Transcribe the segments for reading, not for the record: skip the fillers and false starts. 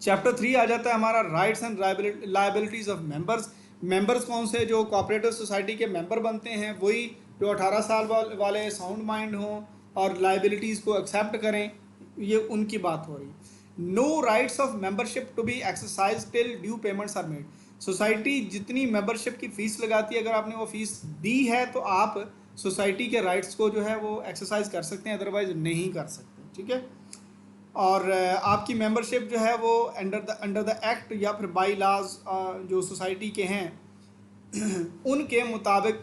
Chapter 3 आ जाता है हमारा rights and liabilities of members. Members कौन से? जो कोऑपरेटिव सोसाइटी के मेंबर बनते हैं वही जो 18 साल वाले साउंड माइंड हों और लाइबिलिटीज़ को एक्सेप्ट करें, ये उनकी बात हो रही है। No rights of membership to be exercise till due payments are made. Society जितनी मेंबरशिप की फ़ीस लगाती है, अगर आपने वो फ़ीस दी है तो आप सोसाइटी के राइट्स को जो है वो एक्सरसाइज कर सकते हैं, अदरवाइज नहीं कर सकते। ठीक है। और आपकी मेंबरशिप जो है वो अंडर द एक्ट या फिर बाई लाज जो सोसाइटी के हैं उनके मुताबिक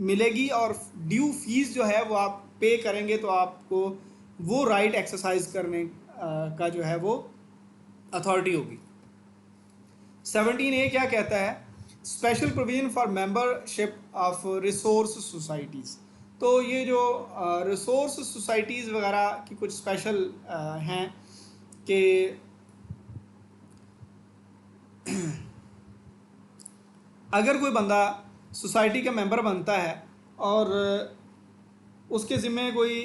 मिलेगी, और ड्यू फीस जो है वो आप पे करेंगे तो आपको वो राइट एक्सरसाइज करने का जो है वो अथॉरिटी होगी। 17A क्या कहता है? Special provision for membership of resource societies. तो ये जो रिसोर्स सोसाइटीज़ वगैरह की कुछ स्पेशल हैं कि अगर कोई बंदा सोसाइटी का मेंबर बनता है और उसके ज़िम्मे कोई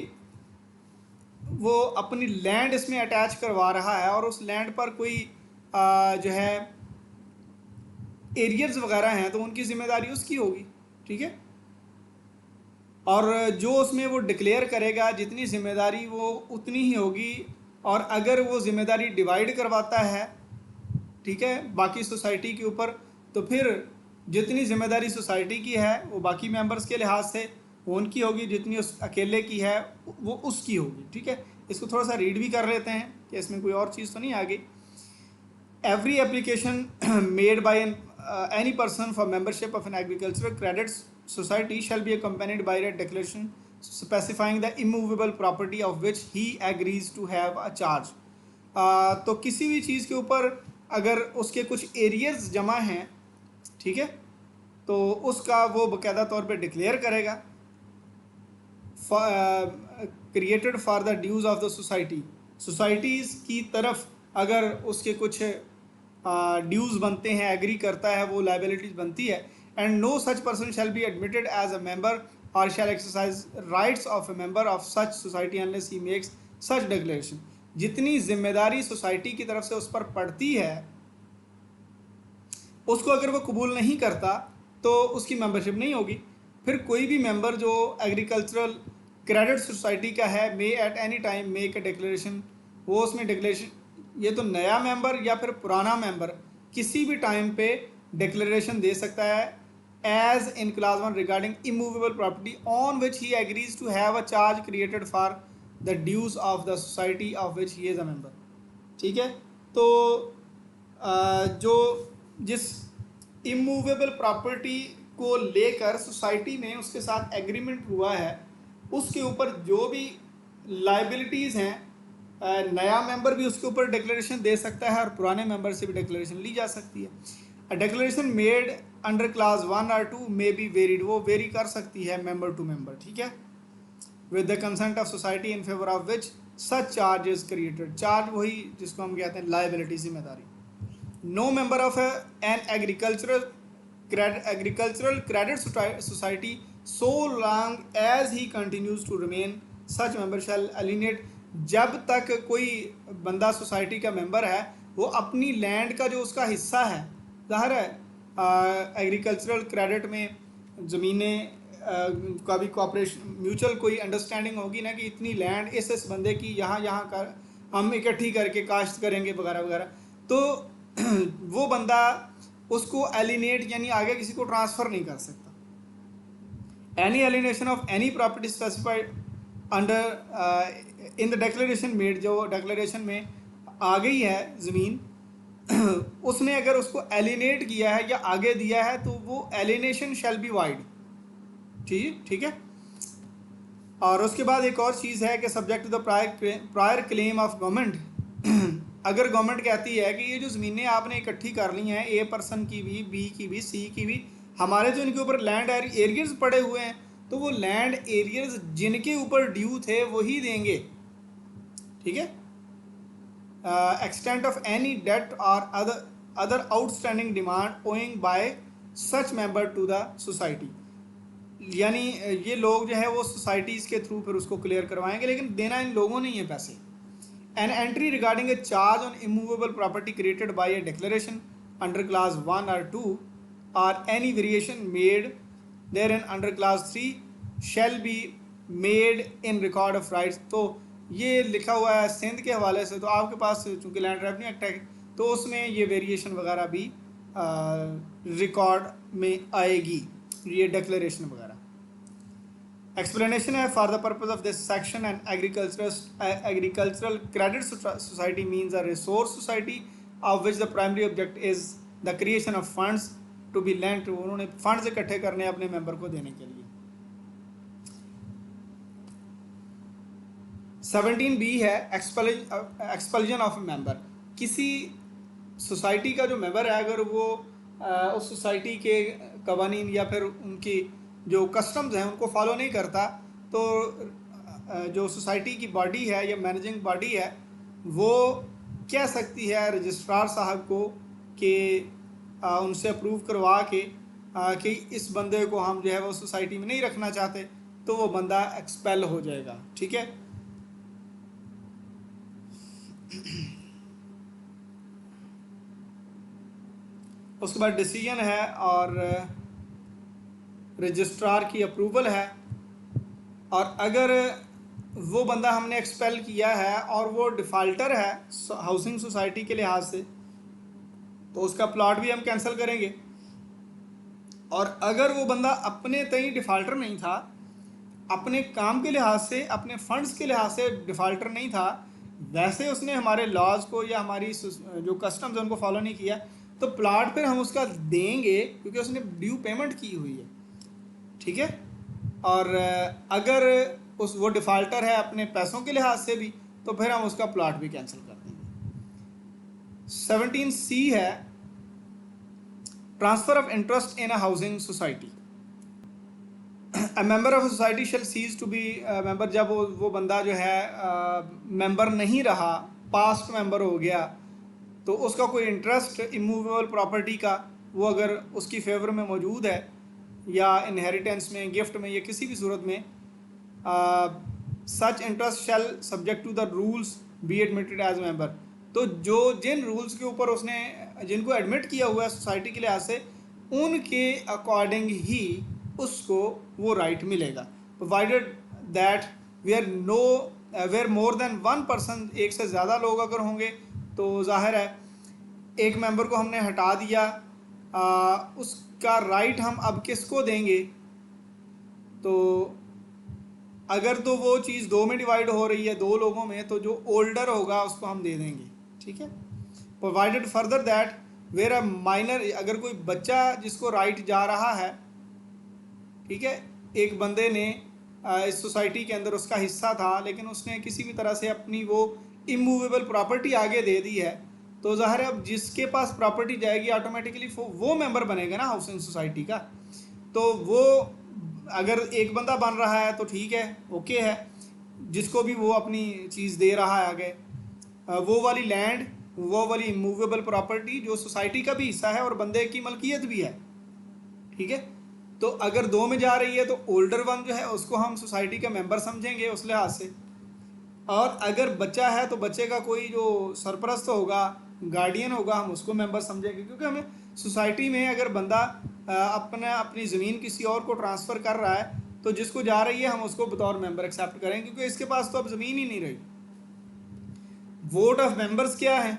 वो अपनी लैंड इसमें अटैच करवा रहा है और उस लैंड पर कोई जो है एरियर्स वगैरह हैं, तो उनकी ज़िम्मेदारी उसकी होगी। ठीक है। और जो उसमें वो डिक्लेयर करेगा जितनी ज़िम्मेदारी वो उतनी ही होगी, और अगर वो ज़िम्मेदारी डिवाइड करवाता है, ठीक है, बाकी सोसाइटी के ऊपर, तो फिर जितनी ज़िम्मेदारी सोसाइटी की है वो बाकी मेंबर्स के लिहाज से वो उनकी होगी, जितनी उस अकेले की है वो उसकी होगी। ठीक है। इसको थोड़ा सा रीड भी कर लेते हैं कि इसमें कोई और चीज़ तो नहीं आ गई। Every application made by any person for membership of an agricultural credit society shall be accompanied by a declaration specifying the immovable property of which he agrees to have a charge। तो किसी भी चीज़ के ऊपर अगर उसके कुछ arrears जमा हैं, ठीक है, तो उसका वो बाकायदा तौर पे डिक्लेयर करेगा। Created for the dues of the society. Societies की तरफ अगर उसके कुछ ड्यूज़ बनते हैं, एग्री करता है, वो लाइबिलिटीज बनती है। And no such person shall be admitted as a member or shall exercise rights of a member of such society unless he makes such declaration. जितनी जिम्मेदारी सोसाइटी की तरफ से उस पर पड़ती है उसको अगर वो कबूल नहीं करता तो उसकी मेंबरशिप नहीं होगी। फिर कोई भी मेंबर जो एग्रीकल्चरल क्रेडिट सोसाइटी का है may at any time make a declaration, वो उसमें डिक्लेरेशन, ये तो नया मेंबर या फिर पुराना मेंबर किसी भी टाइम पे डिक्लेरेशन दे सकता है as in class 1 regarding immovable property on which he agrees to have a charge created for the dues of the society of which he is a member. ठीक है। तो जो जिस इमूवेबल प्रॉपर्टी को लेकर सोसाइटी में उसके साथ एग्रीमेंट हुआ है उसके ऊपर जो भी लाइबिलिटीज़ हैं, नया मेंबर भी उसके ऊपर डिक्लेरेशन दे सकता है और पुराने मेंबर से भी डिक्लेरेशन ली जा सकती है। A declaration made under class 1 और 2 मे बी वेरीड, वो वेरी कर सकती है मेंबर टू मेंबर। ठीक है। With the consent of society in favour of which such charge is created. Charge वही जिसको हम कहते हैं लाइबिलिटी, जिम्मेदारी। No member of an agricultural credit society so long as he continues to remain such member shall alienate। जब तक कोई बंदा सोसाइटी का मेंबर है वो अपनी लैंड का जो उसका हिस्सा है, ज़ाहिर है एग्रीकल्चरल क्रेडिट में ज़मीनें का भी कॉपरेशन म्यूचुअल कोई अंडरस्टैंडिंग होगी ना कि इतनी लैंड इस बंदे की यहाँ कर हम इकट्ठी करके काश्त करेंगे वगैरह वगैरह, तो वो बंदा उसको एलिनेट यानी आगे किसी को ट्रांसफ़र नहीं कर सकता। Any alienation of any property specified under in the declaration made, जो declaration में आ गई है ज़मीन उसने अगर उसको एलिनेट किया है या आगे दिया है तो वो एलिनेशन शैल बी वाइड। ठीक है। और उसके बाद एक और चीज़ है कि subject to the prior claim of government. अगर गवर्नमेंट कहती है कि ये जो ज़मीनें आपने इकट्ठी कर ली हैं, ए पर्सन की भी, बी की भी, सी की भी, हमारे जो इनके ऊपर लैंड एरियर्स पड़े हुए हैं, तो वो लैंड एरियर्स जिनके ऊपर ड्यू थे वही देंगे। ठीक है। Extent of any debt or other outstanding demand owing by such member to the society. यानी ये लोग जो है वो सोसाइटीज़ के थ्रू फिर उसको क्लियर करवाएंगे, लेकिन देना इन लोगों ने ही है पैसे। An entry regarding a charge on immovable property created by a declaration under clause 1 or 2 or any variation made therein under clause 3 shall be made in record of rights। तो ये लिखा हुआ है सिंध के हवाले से, तो आपके पास चूँकि लैंड रेवेन्यू एक्ट है तो उसमें ये वेरिएशन वगैरह भी रिकॉर्ड में आएगी, ये डिक्लेरेशन वगैरह। एक्सप्लेनेशन है, for the purpose of this section and agricultural credit society means a resource society of which the primary object is the creation of funds to be lent to. उन्होंने funds इकट्ठे करने अपने member को देने के लिए। 17B है expulsion of a member. किसी सोसाइटी का जो मेंबर है अगर वो उस सोसाइटी के कवानीन या फिर उनकी जो कस्टम्स हैं उनको फॉलो नहीं करता, तो जो सोसाइटी की बॉडी है या मैनेजिंग बॉडी है वो कह सकती है रजिस्ट्रार साहब को कि उनसे अप्रूव करवा के कि इस बंदे को हम जो है वो सोसाइटी में नहीं रखना चाहते, तो वो बंदा एक्सपेल हो जाएगा। ठीक है। उसके बाद डिसीजन है और रजिस्ट्रार की अप्रूवल है, और अगर वो बंदा हमने एक्सपेल किया है और वो डिफ़ाल्टर है हाउसिंग सोसाइटी के लिहाज से, तो उसका प्लॉट भी हम कैंसिल करेंगे। और अगर वो बंदा अपने तय डिफ़ाल्टर नहीं था, अपने काम के लिहाज से, अपने फंड्स के लिहाज से डिफ़ाल्टर नहीं था, वैसे उसने हमारे लॉज को या हमारी जो कस्टम्स है उनको फॉलो नहीं किया, तो प्लॉट फिर हम उसका देंगे क्योंकि उसने ड्यू पेमेंट की हुई है। ठीक है। और अगर वो डिफ़ाल्टर है अपने पैसों के लिहाज से भी, तो फिर हम उसका प्लॉट भी कैंसिल कर देंगे। 17C है transfer of interest in a housing society. A member of society shall cease to be member. जब वो बंदा जो है मेंबर नहीं रहा, पास्ट मेंबर हो गया, तो उसका कोई इंटरेस्ट इमूवेबल प्रॉपर्टी का वो अगर उसकी फेवर में मौजूद है या इनहेरिटेंस में, गिफ्ट में या किसी भी सूरत में, such interest shall subject to the rules be admitted as member. तो जिन रूल्स के ऊपर उसने जिनको एडमिट किया हुआ है सोसाइटी के लिहाज से, उनके अकॉर्डिंग ही उसको वो राइट मिलेगा, provided that where more than one person, एक से ज़्यादा लोग अगर होंगे तो जाहिर है एक मेंबर को हमने हटा दिया, उसका राइट हम अब किसको देंगे। तो अगर तो वो चीज़ दो में डिवाइड हो रही है, दो लोगों में, तो जो ओल्डर होगा उसको हम दे देंगे। ठीक है। Provided further that where a minor, अगर कोई बच्चा जिसको राइट जा रहा है, ठीक है, एक बंदे ने इस सोसाइटी के अंदर उसका हिस्सा था लेकिन उसने किसी भी तरह से अपनी वो इमूवेबल प्रॉपर्टी आगे दे दी है, तो ज़ाहिर है अब जिसके पास प्रॉपर्टी जाएगी ऑटोमेटिकली वो मेंबर बनेगा ना हाउसिंग सोसाइटी का। तो वो अगर एक बंदा बन रहा है तो ठीक है, ओके है, जिसको भी वो अपनी चीज़ दे रहा है आगे, वो वाली लैंड, वो वाली इमूवेबल प्रॉपर्टी जो सोसाइटी का भी हिस्सा है और बंदे की मलकियत भी है। ठीक है। तो अगर दो में जा रही है तो ओल्डर वन जो है उसको हम सोसाइटी का मेंबर समझेंगे उस लिहाज से, और अगर बच्चा है तो बच्चे का कोई जो सरपरस्त होगा, गार्डियन होगा, हम उसको मेंबर समझेंगे। क्योंकि हमें सोसाइटी में अगर बंदा अपनी ज़मीन किसी और को ट्रांसफ़र कर रहा है तो जिसको जा रही है हम उसको बतौर मेंबर एक्सेप्ट करेंगे, क्योंकि इसके पास तो अब ज़मीन ही नहीं रही। वोट ऑफ मेंबर्स क्या है?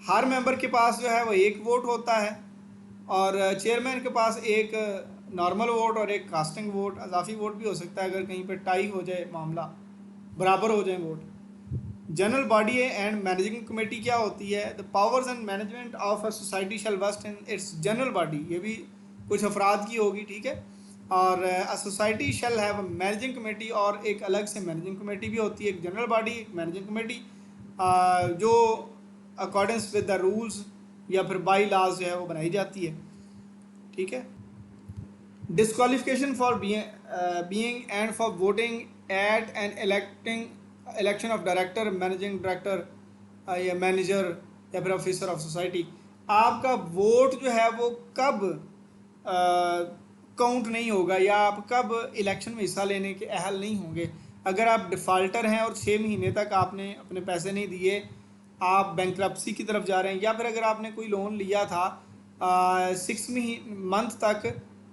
हर मेंबर के पास जो है वो एक वोट होता है, और चेयरमैन के पास एक नॉर्मल वोट और एक कास्टिंग वोट, अजाफी वोट भी हो सकता है अगर कहीं पे टाई हो जाए, मामला बराबर हो जाए vote. General body and managing committee क्या होती है? The powers and management of a society shall vest in its general body. ये भी कुछ अफराद की होगी। ठीक है। और a society shall have a managing committee, और एक अलग से मैनेजिंग कमेटी भी होती है, एक जनरल बॉडी, एक मैनेजिंग कमेटी, जो अकॉर्डेंस विद द रूल्स या फिर बाई लॉज जो है वो बनाई जाती है। ठीक है। Disqualification for being and for voting at an election of director, managing director या मैनेजर या फिर ऑफिसर ऑफ सोसाइटी। आपका वोट जो है वो कब काउंट नहीं होगा या आप कब इलेक्शन में हिस्सा लेने के अहल नहीं होंगे, अगर आप डिफ़ाल्टर हैं और 6 महीने तक आपने अपने पैसे नहीं दिए, आप बैंक्रप्सी की तरफ जा रहे हैं, या फिर अगर आपने कोई लोन लिया था 6 मंथ तक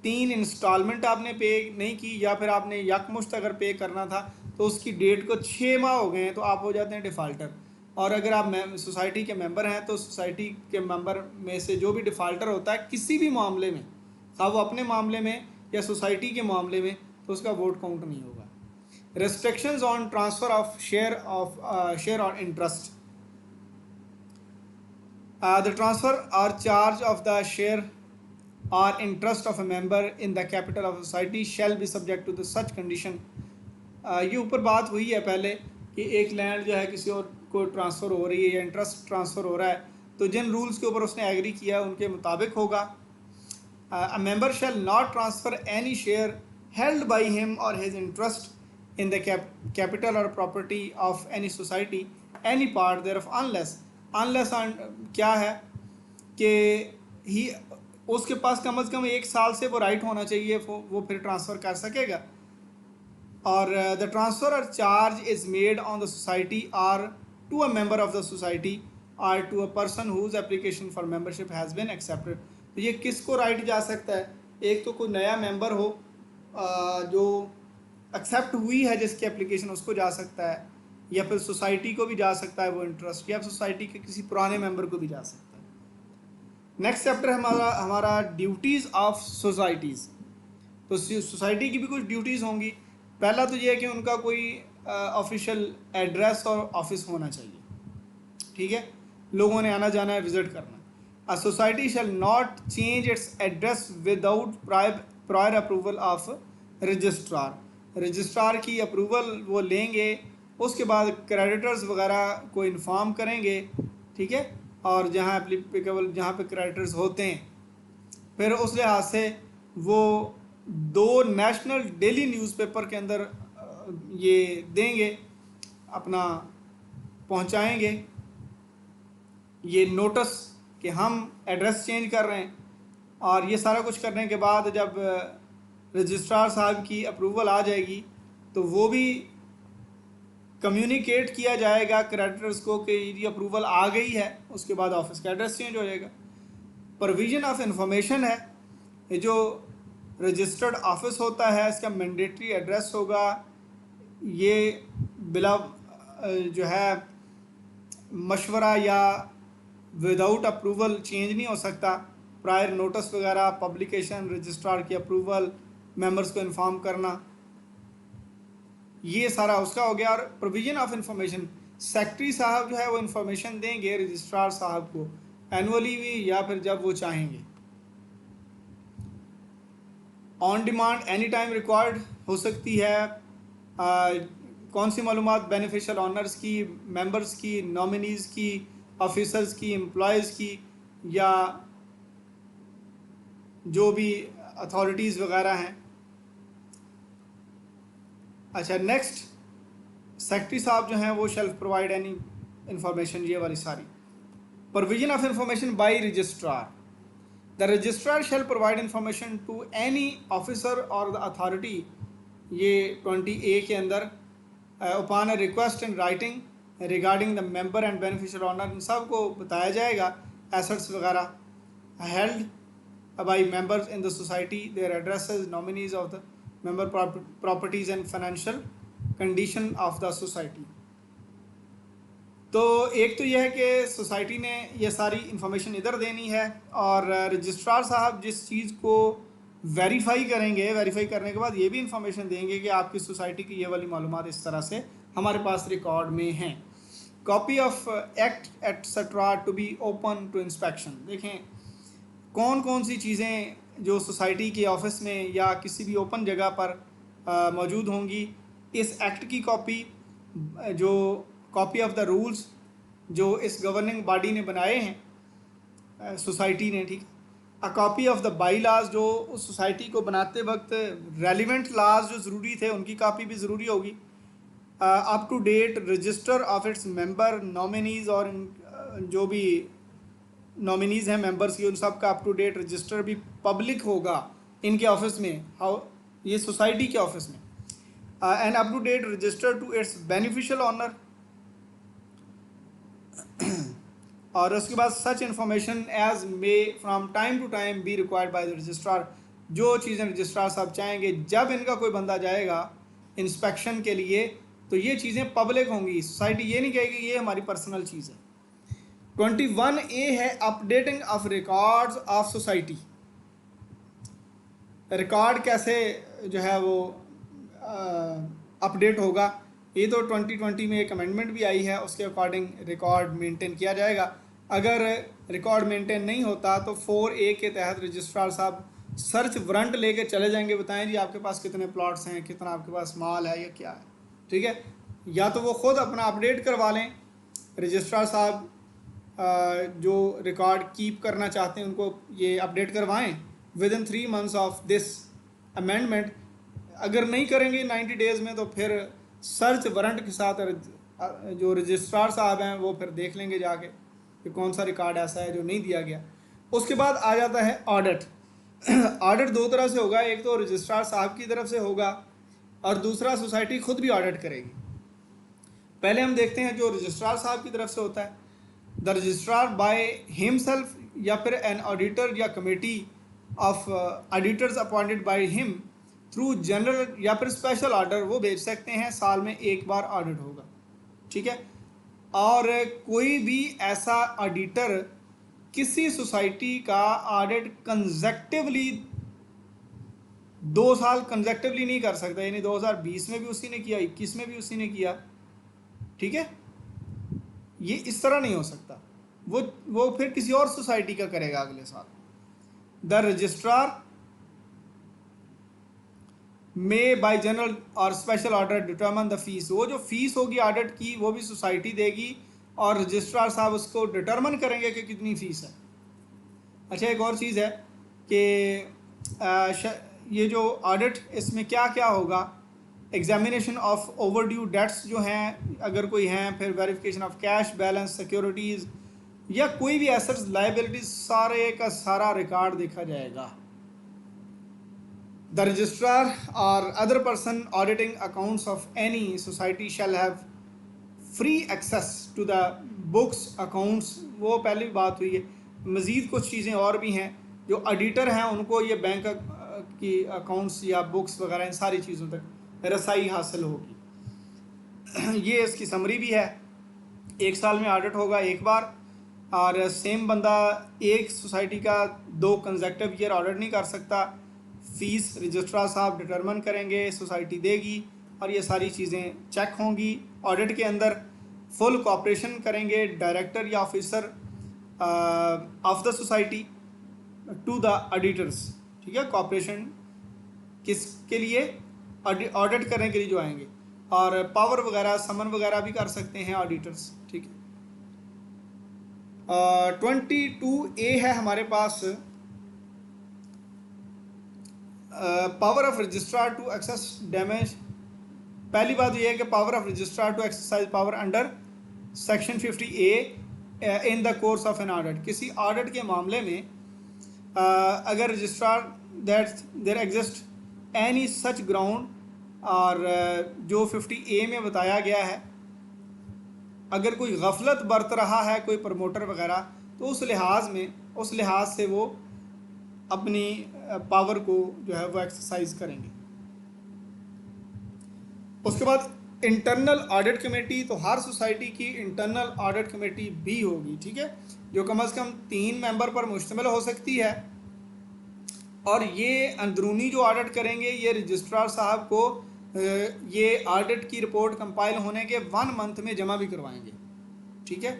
3 इंस्टॉलमेंट आपने पे नहीं की, या फिर आपने यकमुश्त अगर पे करना था तो उसकी डेट को 6 माह हो गए हैं, तो आप हो जाते हैं डिफ़ाल्टर। और अगर आप सोसाइटी के मेंबर हैं तो सोसाइटी के मेंबर में से जो भी डिफ़ाल्टर होता है किसी भी मामले में, चाहे वो अपने मामले में या सोसाइटी के मामले में, तो उसका वोट काउंट नहीं होगा। restrictions on transfer of share or interest. The transfer or charge of the share or interest of a member in the capital of a society shall be subject to the such condition. ये ऊपर बात हुई है पहले कि एक land जो है किसी और को ट्रांसफ़र हो रही है या इंटरेस्ट ट्रांसफ़र हो रहा है, तो जिन रूल्स के ऊपर उसने एग्री किया है उनके मुताबिक होगा। A member shall not transfer any share held by him or his interest in the capital or property of any society, any part thereof, unless क्या है कि ही उसके पास कम से कम 1 साल से वो राइट होना चाहिए, वो फिर ट्रांसफ़र कर सकेगा। Or the transfer or charge is made on the society or to a member of the society or to a person whose application for membership has been accepted. तो ये किसको राइट जा सकता है? एक तो कोई नया मेंबर हो जो एक्सेप्ट हुई है जिसकी एप्लीकेशन, उसको जा सकता है, या फिर सोसाइटी को भी जा सकता है वो इंटरेस्ट, या सोसाइटी के किसी पुराने मेंबर को भी जा सकता है। नेक्स्ट चैप्टर हमारा ड्यूटीज़ ऑफ सोसाइटीज़। तो सोसाइटी की भी कुछ ड्यूटीज़ होंगी। पहला तो ये है कि उनका कोई ऑफिशियल एड्रेस और ऑफिस होना चाहिए, ठीक है, लोगों ने आना जाना है, विज़िट करना। A society shall not change its address without prior approval of registrar. Registrar की अप्रूवल वो लेंगे, उसके बाद क्रेडिटर्स वगैरह को इन्फॉर्म करेंगे, ठीक है, और जहाँ एप्लीकेबल जहाँ पे क्रेडिटर्स होते हैं, फिर उस लिहाज से वो 2 नेशनल डेली न्यूज़पेपर के अंदर ये देंगे, अपना पहुँचाएंगे ये नोटिस कि हम एड्रेस चेंज कर रहे हैं। और ये सारा कुछ करने के बाद जब रजिस्ट्रार साहब की अप्रूवल आ जाएगी तो वो भी कम्युनिकेट किया जाएगा क्रेडिटर्स को कि ये अप्रूवल आ गई है, उसके बाद ऑफिस का एड्रेस चेंज हो जाएगा। प्रोविज़न ऑफ इंफॉर्मेशन है, ये जो रजिस्टर्ड ऑफिस होता है इसका मैंडेटरी एड्रेस होगा, ये बिला जो है मशवरा या विदाउट अप्रूवल चेंज नहीं हो सकता। प्रायर नोटिस वगैरह, पब्लिकेशन, रजिस्ट्रार की अप्रूवल, मेंबर्स को इन्फॉर्म करना, ये सारा उसका हो गया। और प्रोविज़न ऑफ इंफॉर्मेशन, सेक्रेटरी साहब जो है वो इंफॉर्मेशन देंगे रजिस्ट्रार साहब को एनुअली भी या फिर जब वो चाहेंगे। On demand any time required हो सकती है। कौन सी मालूमात? बेनिफिशियल ऑनर्स की, मेंबर्स की, नॉमिनीज़ की, ऑफिसर्स की, एम्प्लॉयज़ की, या जो भी अथॉरिटीज़ वगैरह हैं। अच्छा, नेक्स्ट सेक्रेटरी साहब जो हैं वो शेल्फ प्रोवाइड एनी इंफॉर्मेशन, ये वाली सारी। Provision of information by registrar, the registrar shall provide information to any officer or the authority, ये 20A के अंदर upon a request in writing regarding the member and beneficial owner, इन सब को बताया जाएगा assets वगैरह held by members in the society, their addresses, nominees of the member properties and financial condition of the society। तो एक तो यह है कि सोसाइटी ने ये सारी इंफॉर्मेशन इधर देनी है, और रजिस्ट्रार साहब जिस चीज़ को वेरीफाई करेंगे, वेरीफाई करने के बाद ये भी इंफॉर्मेशन देंगे कि आपकी सोसाइटी की ये वाली मालूमात इस तरह से हमारे पास रिकॉर्ड में हैं। Copy of act etcetera to be open to inspection. देखें कौन कौन सी चीज़ें जो सोसाइटी के ऑफिस में या किसी भी ओपन जगह पर मौजूद होंगी। इस एक्ट की कॉपी, जो कॉपी ऑफ द रूल्स जो इस गवर्निंग बॉडी ने बनाए हैं सोसाइटी ने, ठीक। A copy of the by लाज, जो उस सोसाइटी को बनाते वक्त रेलिवेंट लाज जो ज़रूरी थे उनकी कापी भी ज़रूरी होगी। Up to date register of its member, nominees, और जो भी नॉमिनीज़ हैं मेंबर्स की उन सब का अप टू डेट रजिस्टर भी पब्लिक होगा इनके ऑफिस में, हाउ ये सोसाइटी के ऑफिस में। An up to date register to its beneficial owner, और उसके बाद such information as may from time to time be required by the registrar, जो चीज़ें रजिस्ट्रार साहब चाहेंगे जब इनका कोई बंदा जाएगा इंस्पेक्शन के लिए तो ये चीज़ें पब्लिक होंगी, सोसाइटी ये नहीं कहेगी ये हमारी पर्सनल चीज़ है। 21A है updating of records of society. Record कैसे जो है वो अपडेट होगा, ये तो 2020 में एक अमेंडमेंट भी आई है, उसके अकॉर्डिंग रिकॉर्ड मेंटेन किया जाएगा। अगर रिकॉर्ड मेंटेन नहीं होता तो 4A के तहत रजिस्ट्रार साहब सर्च वारंट लेके चले जाएंगे, बताएं जी आपके पास कितने प्लॉट्स हैं, कितना आपके पास माल है या क्या है, ठीक है। या तो वो ख़ुद अपना अपडेट करवा लें, रजिस्ट्रार साहब जो रिकॉर्ड कीप करना चाहते हैं उनको ये अपडेट करवाएं with in 3 months of this amendment. अगर नहीं करेंगे 90 डेज़ में तो फिर सर्च वारंट के साथ जो रजिस्ट्रार साहब हैं वो फिर देख लेंगे जाके कि कौन सा रिकॉर्ड ऐसा है जो नहीं दिया गया। उसके बाद आ जाता है ऑडिट। ऑडिट दो तरह से होगा, एक तो रजिस्ट्रार साहब की तरफ से होगा और दूसरा सोसाइटी खुद भी ऑडिट करेगी। पहले हम देखते हैं जो रजिस्ट्रार साहब की तरफ से होता है। द रजिस्ट्रार बाय हिमसेल्फ या फिर एन ऑडिटर या committee of auditors appointed by him through general या फिर स्पेशल ऑर्डर वो भेज सकते हैं, साल में एक बार ऑडिट होगा, ठीक है। और कोई भी ऐसा ऑडिटर किसी सोसाइटी का ऑडिट कंसेक्टिवली 2 साल कंसेक्टिवली नहीं कर सकता, यानी 2020 में भी उसी ने किया, 21 में भी उसी ने किया, ठीक है। ये इस तरह नहीं हो सकता, वो फिर किसी और सोसाइटी का करेगा अगले साल। The registrar may by general or special order determine the fees, वो जो फीस होगी ऑडिट की वो भी सोसाइटी देगी और रजिस्ट्रार साहब उसको डिटरमिन करेंगे कि कितनी फ़ीस है। अच्छा, एक और चीज़ है कि ये जो ऑडिट इसमें क्या क्या होगा, एग्जामिनेशन ऑफ ओवरड्यू डेट्स जो हैं अगर कोई हैं, फिर verification of cash balance, securities या कोई भी एसेट्स लाइबिलिटीज, सारे का सारा रिकॉर्ड देखा जाएगा। The registrar or other person auditing accounts of any society shall have free access to the books accounts, वो पहले भी बात हुई है। मज़ीद कुछ चीज़ें और भी हैं, जो ऑडिटर हैं उनको ये बैंक की अकाउंट्स या बुक्स वगैरह इन सारी चीज़ों तक रसाई हासिल होगी। ये इसकी समरी भी है। 1 साल में ऑडिट होगा एक बार, और सेम बंदा एक सोसाइटी का 2 कंसेक्टिव ईयर ऑडिट नहीं कर सकता। फ़ीस रजिस्ट्रार साहब डिटरमिन करेंगे, सोसाइटी देगी और ये सारी चीज़ें चेक होंगी। ऑडिट के अंदर फुल कोऑपरेशन करेंगे डायरेक्टर या officer of the society to the auditors, ठीक है। कोऑपरेशन किसके लिए, ऑडिट करने के लिए जो आएंगे, और पावर वगैरह समन वगैरह भी कर सकते हैं ऑडिटर्स, ठीक है। 22A है हमारे पास, power of registrar to assess damage. पहली बात यह है कि power of registrar to exercise power under section 50A in the course of an audit. किसी ऑडिट के मामले में अगर registrar that there exist any such ground, और जो 50A में बताया गया है, अगर कोई गफलत बरत रहा है कोई प्रमोटर वगैरह, तो उस लिहाज से वो अपनी पावर को जो है वो एक्सरसाइज करेंगे। उसके बाद इंटरनल ऑडिट कमेटी, तो हर सोसाइटी की इंटरनल ऑडिट कमेटी भी होगी, ठीक है, जो कम से कम 3 मेंबर पर मुश्तमिल हो सकती है। और ये अंदरूनी जो ऑडिट करेंगे ये रजिस्ट्रार साहब को ये ऑडिट की रिपोर्ट कंपाइल होने के 1 मंथ में जमा भी करवाएंगे, ठीक है।